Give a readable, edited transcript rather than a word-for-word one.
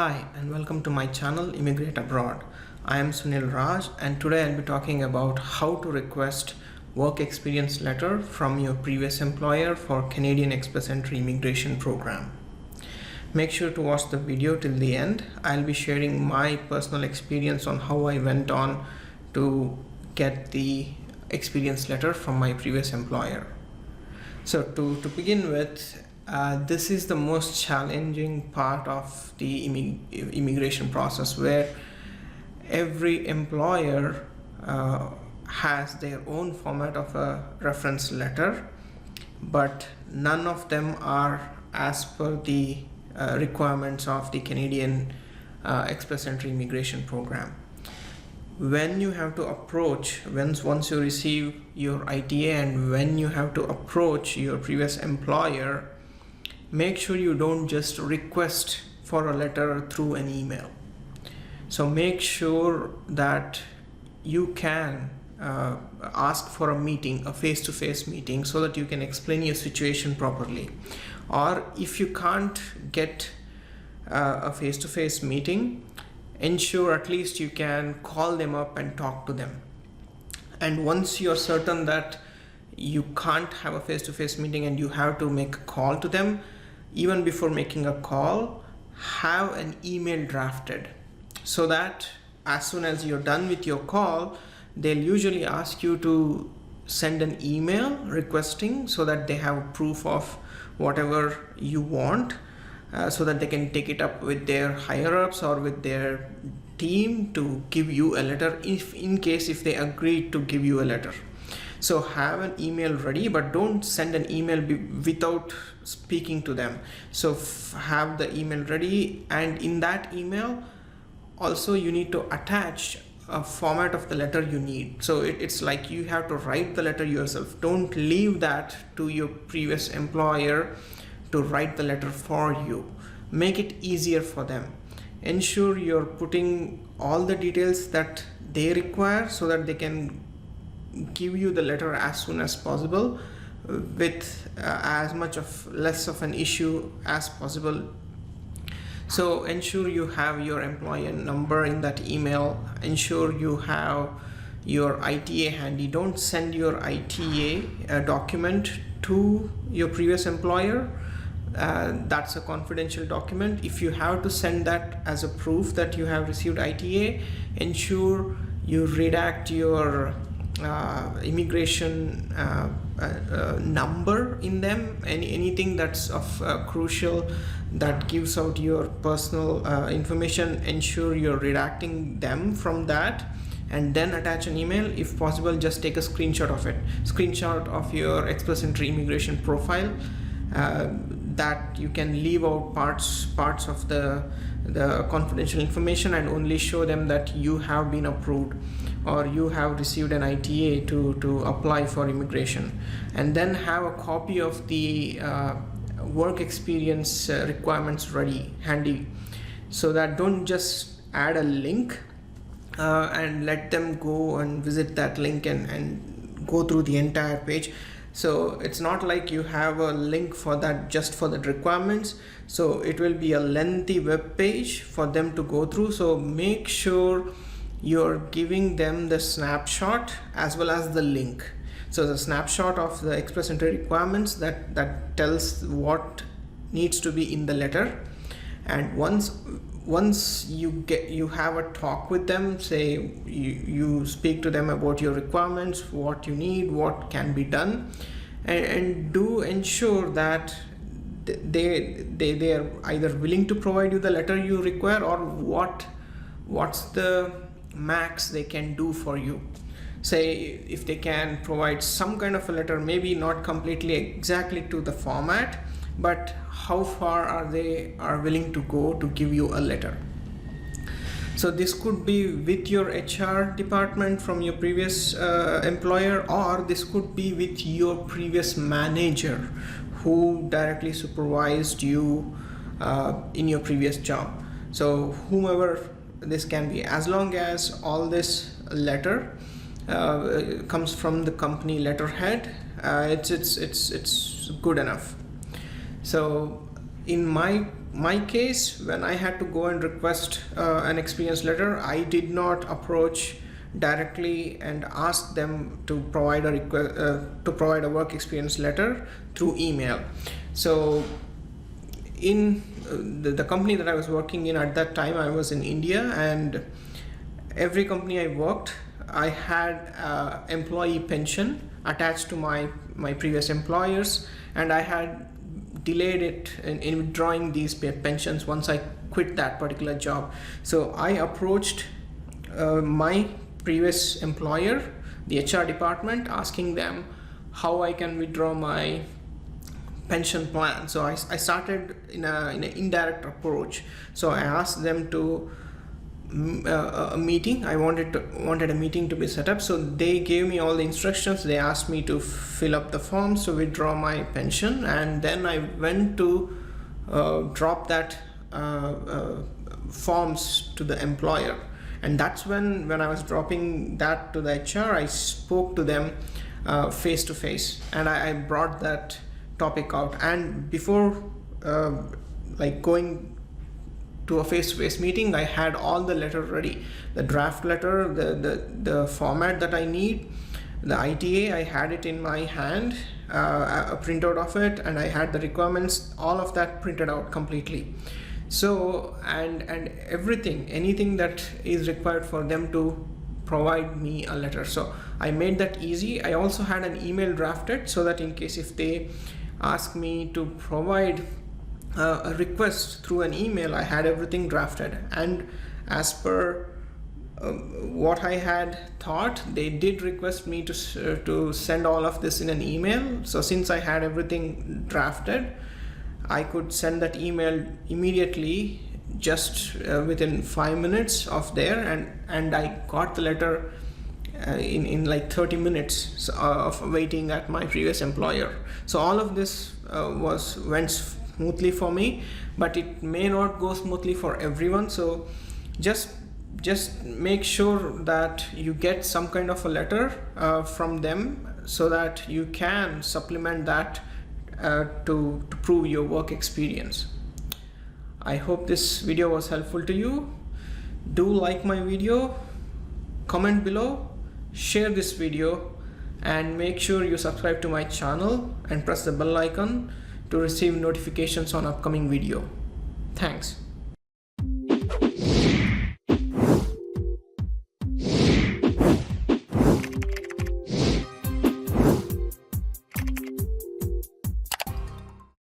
Hi and welcome to my channel Immigrate Abroad. I am Sunil Raj and today I'll be talking about how to request work experience letter from your previous employer for Canadian Express Entry immigration program. Make sure to watch the video till the end. I'll be sharing my personal experience on how I went on to get the experience letter from my previous employer. So to begin with, this is the most challenging part of the immigration process, where every employer has their own format of a reference letter, but none of them are as per the requirements of the Canadian Express Entry immigration program. When you have to approach, once you receive your ITA and when you have to approach your previous employer, make sure you don't just request for a letter through an email. So make sure that you can ask for a meeting, a face-to-face meeting, so that you can explain your situation properly. Or if you can't get a face-to-face meeting, ensure at least you can call them up and talk to them. And once you're certain that you can't have a face-to-face meeting and you have to make a call to them, even before making a call, have an email drafted, so that as soon as you're done with your call, they'll usually ask you to send an email requesting, so that they have proof of whatever you want, so that they can take it up with their higher-ups or with their team to give you a letter if they agree to give you a letter. So have an email ready, but don't send an email without speaking to them. So have the email ready, and in that email also you need to attach a format of the letter you need. So it's like you have to write the letter yourself. Don't leave that to your previous employer to write the letter for you. Make it easier for them. Ensure you're putting all the details that they require, so that they can give you the letter as soon as possible with less of an issue as possible. So ensure you have your employer number in that email. Ensure you have your ITA handy. Don't send your ITA document to your previous employer. That's a confidential document. If you have to send that as a proof that you have received ITA, ensure you redact your immigration number in them. Anything that's of crucial that gives out your personal information, ensure you're redacting them from that, and then attach an email. If possible, just take a screenshot of it, screenshot of your Express Entry immigration profile, that you can leave out parts of the confidential information and only show them that you have been approved or you have received an ITA to apply for immigration. And then have a copy of the work experience requirements ready, handy, so that don't just add a link and let them go and visit that link and go through the entire page. So it's not like you have a link for that just for the requirements. So it will be a lengthy web page for them to go through. So make sure you're giving them the snapshot as well as the link. So the snapshot of the Express Entry requirements that tells what needs to be in the letter. And once you have a talk with them, say you speak to them about your requirements, what you need, what can be done, and do ensure that they are either willing to provide you the letter you require, or what's the max they can do for you. Say if they can provide some kind of a letter, maybe not completely exactly to the format, but how far are they willing to go to give you a letter. So this could be with your HR department from your previous employer, or this could be with your previous manager who directly supervised you in your previous job. So whomever this can be, as long as all this letter comes from the company letterhead, it's good enough. So in my my case, when I had to go and request an experience letter, I did not approach directly and ask them to provide a work experience letter through email. So in the company that I was working in at that time, I was in India, and every company I worked, I had employee pension attached to my previous employers, and I had delayed it in withdrawing these pensions once I quit that particular job. So I approached my previous employer, the HR department, asking them how I can withdraw my pension plan. So I started in an indirect approach. So I asked them to a meeting. I wanted a meeting to be set up. So they gave me all the instructions. They asked me to fill up the forms to withdraw my pension, and then I went to drop that forms to the employer. And that's when I was dropping that to the HR, I spoke to them face to face, and I brought that topic out. And before like going to a face-to-face meeting, I had all the letter ready, the draft letter, the format that I need, the ITA, I had it in my hand, a printout of it, and I had the requirements, all of that printed out completely. So and everything, anything that is required for them to provide me a letter. So I made that easy. I also had an email drafted so that in case if they ask me to provide a request through an email, I had everything drafted. And as per what I had thought, they did request me to send all of this in an email. So since I had everything drafted, I could send that email immediately, just within 5 minutes of there, and I got the letter in like 30 minutes of waiting at my previous employer. So all of this went smoothly for me, but it may not go smoothly for everyone. So just make sure that you get some kind of a letter from them, so that you can supplement that to prove your work experience. I hope this video was helpful to you. Do like my video, comment below, share this video, and make sure you subscribe to my channel and press the bell icon to receive notifications on upcoming video. Thanks.